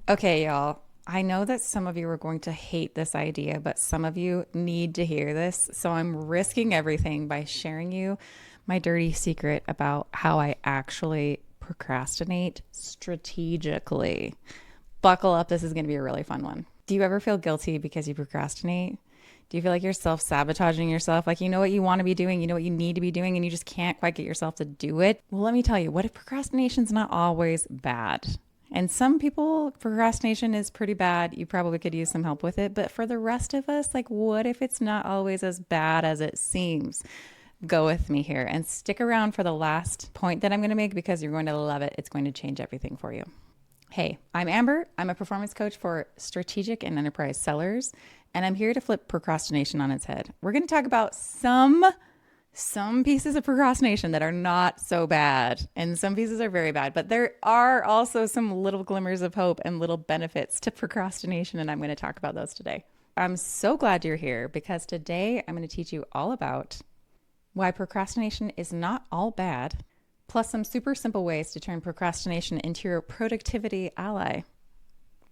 Okay, y'all. I know that some of you are going to hate this idea, but some of you need to hear this. So I'm risking everything by sharing you my dirty secret about how I actually procrastinate strategically. Buckle up. This is going to be a really fun one. Do you ever feel guilty because you procrastinate? Do you feel like you're self sabotaging yourself? Like you know what you want to be doing, you know what you need to be doing, and you just can't quite get yourself to do it? Well, let me tell you, what if procrastination's not always bad? And some people, procrastination is pretty bad. You probably could use some help with it. But for the rest of us, like, what if it's not always as bad as it seems? Go with me here and stick around for the last point that I'm going to make because you're going to love it. It's going to change everything for you. Hey, I'm Amber. I'm a performance coach for strategic and enterprise sellers, and I'm here to flip procrastination on its head. We're going to talk about some pieces of procrastination that are not so bad, and some pieces are very bad, but there are also some little glimmers of hope and little benefits to procrastination, and I'm going to talk about those today. I'm so glad you're here because today I'm going to teach you all about why procrastination is not all bad, plus some super simple ways to turn procrastination into your productivity ally.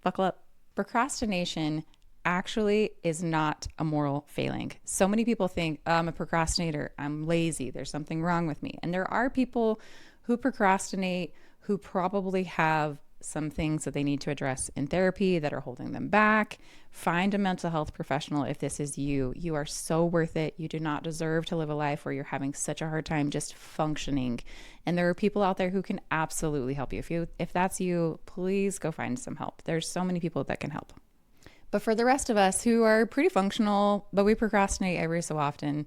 Buckle up. Procrastination actually is not a moral failing. So many people think, oh, I'm a procrastinator, I'm lazy, there's something wrong with me. And there are people who procrastinate who probably have some things that they need to address in therapy that are holding them back. Find a mental health professional if this is you. You are so worth it. You do not deserve to live a life where you're having such a hard time just functioning. And there are people out there who can absolutely help you. If that's you, please go find some help. There's so many people that can help. But for the rest of us who are pretty functional, but we procrastinate every so often,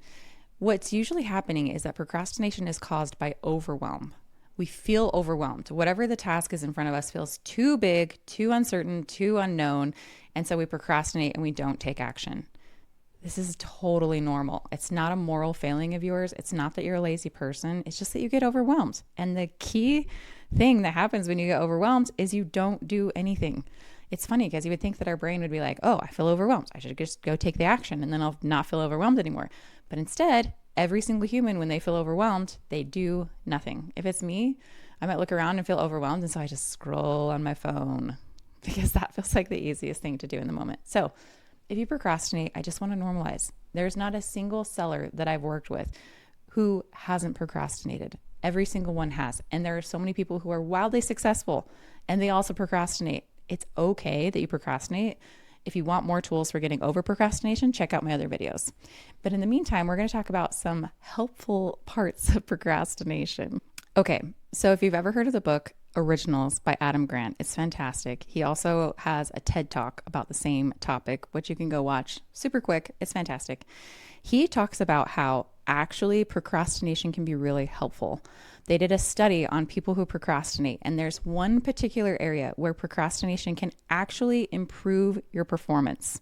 what's usually happening is that procrastination is caused by overwhelm. We feel overwhelmed. Whatever the task is in front of us feels too big, too uncertain, too unknown. And so we procrastinate and we don't take action. This is totally normal. It's not a moral failing of yours. It's not that you're a lazy person. It's just that you get overwhelmed. And the key thing that happens when you get overwhelmed is you don't do anything. It's funny because you would think that our brain would be like, oh, I feel overwhelmed. I should just go take the action and then I'll not feel overwhelmed anymore. But instead, every single human, when they feel overwhelmed, they do nothing. If it's me, I might look around and feel overwhelmed. And so I just scroll on my phone because that feels like the easiest thing to do in the moment. So if you procrastinate, I just want to normalize. There's not a single seller that I've worked with who hasn't procrastinated. Every single one has. And there are so many people who are wildly successful and they also procrastinate. It's okay that you procrastinate. If you want more tools for getting over procrastination, check out my other videos. But in the meantime, we're going to talk about some helpful parts of procrastination. Okay, so if you've ever heard of the book Originals by Adam Grant, it's fantastic. He also has a TED Talk about the same topic, which you can go watch super quick. It's fantastic. He talks about how actually procrastination can be really helpful. They did a study on people who procrastinate, and there's one particular area where procrastination can actually improve your performance.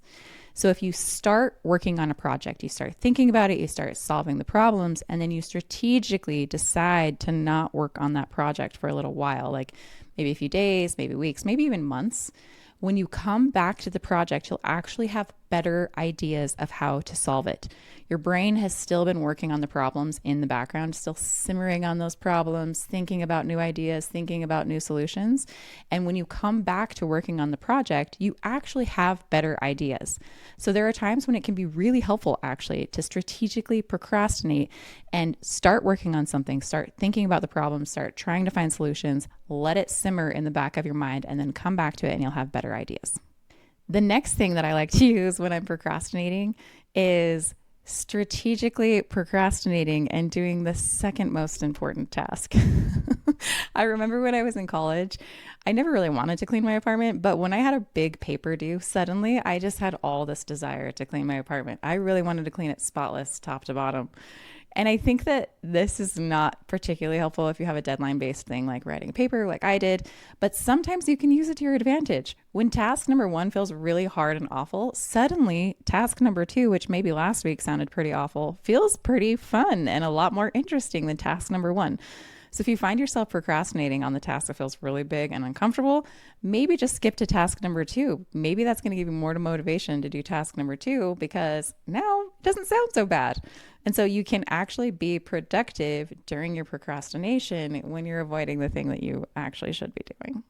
So if you start working on a project, you start thinking about it, you start solving the problems, and then you strategically decide to not work on that project for a little while, like maybe a few days, maybe weeks, maybe even months. When you come back to the project, you'll actually have better ideas of how to solve it. Your brain has still been working on the problems in the background, still simmering on those problems, thinking about new ideas, thinking about new solutions. And when you come back to working on the project, you actually have better ideas. So there are times when it can be really helpful actually to strategically procrastinate and start working on something, start thinking about the problem, start trying to find solutions, let it simmer in the back of your mind, and then come back to it and you'll have better ideas. The next thing that I like to use when I'm procrastinating is strategically procrastinating and doing the second most important task. I remember when I was in college, I never really wanted to clean my apartment, but when I had a big paper due, suddenly I just had all this desire to clean my apartment. I really wanted to clean it spotless, top to bottom. And I think that this is not particularly helpful if you have a deadline based thing like writing a paper like I did, but sometimes you can use it to your advantage. When task number one feels really hard and awful, suddenly task number two, which maybe last week sounded pretty awful, feels pretty fun and a lot more interesting than task number one. So if you find yourself procrastinating on the task that feels really big and uncomfortable, maybe just skip to task number two. Maybe that's going to give you more motivation to do task number two because now it doesn't sound so bad. And so you can actually be productive during your procrastination when you're avoiding the thing that you actually should be doing.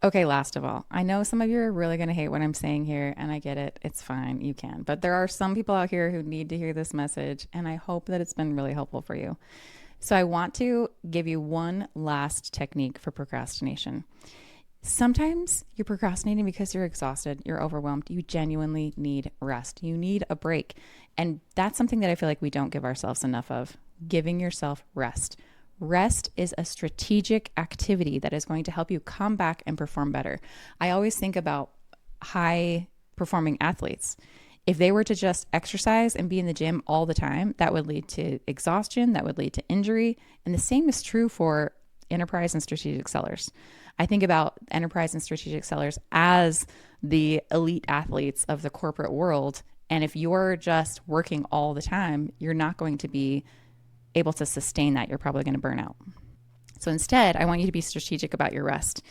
Okay, last of all, I know some of you are really going to hate what I'm saying here, and I get it. It's fine. You can. But there are some people out here who need to hear this message, and I hope that it's been really helpful for you. So, I want to give you one last technique for procrastination. Sometimes you're procrastinating because you're exhausted, you're overwhelmed, you genuinely need rest, you need a break. And that's something that I feel like we don't give ourselves enough of, giving yourself rest. Rest is a strategic activity that is going to help you come back and perform better. I always think about high performing athletes. If they were to just exercise and be in the gym all the time, that would lead to exhaustion, that would lead to injury. And the same is true for enterprise and strategic sellers. I think about enterprise and strategic sellers as the elite athletes of the corporate world. And if you're just working all the time, you're not going to be able to sustain that. You're probably going to burn out. So instead, I want you to be strategic about your rest.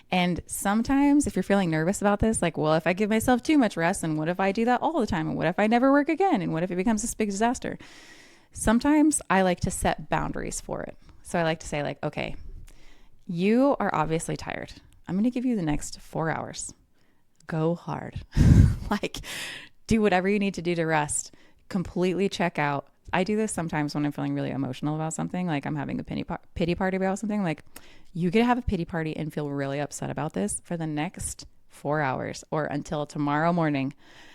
And sometimes, if you're feeling nervous about this, like, well, if I give myself too much rest, and what if I do that all the time? And what if I never work again? And what if it becomes this big disaster? Sometimes I like to set boundaries for it. So I like to say, like, okay, you are obviously tired. I'm going to give you the next 4 hours. Go hard. Like, do whatever you need to do to rest. Completely check out. I do this sometimes when I'm feeling really emotional about something, like I'm having a pity party about something. Like, you get to have a pity party and feel really upset about this for the next 4 hours or until tomorrow morning.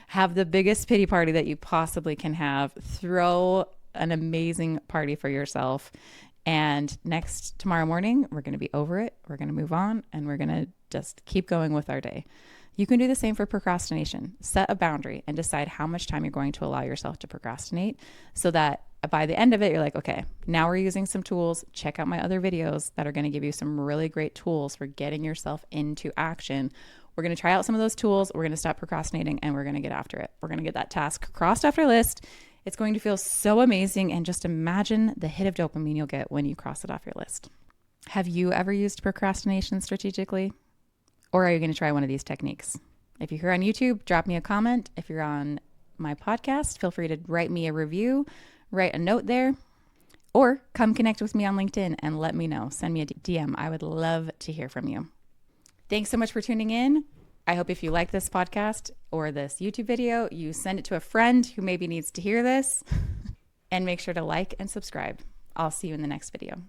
Have the biggest pity party that you possibly can have. Throw an amazing party for yourself. And tomorrow morning, we're going to be over it. We're going to move on and we're going to just keep going with our day. You can do the same for procrastination. Set a boundary and decide how much time you're going to allow yourself to procrastinate so that by the end of it, you're like, okay, now we're using some tools. Check out my other videos that are going to give you some really great tools for getting yourself into action. We're going to try out some of those tools. We're going to stop procrastinating and we're going to get after it. We're going to get that task crossed off our list. It's going to feel so amazing. And just imagine the hit of dopamine you'll get when you cross it off your list. Have you ever used procrastination strategically? Or are you going to try one of these techniques? If you're here on YouTube, drop me a comment. If you're on my podcast, feel free to write me a review, write a note there, or come connect with me on LinkedIn and let me know. Send me a DM. I would love to hear from you. Thanks so much for tuning in. I hope if you like this podcast or this YouTube video, you send it to a friend who maybe needs to hear this, and make sure to like and subscribe. I'll see you in the next video.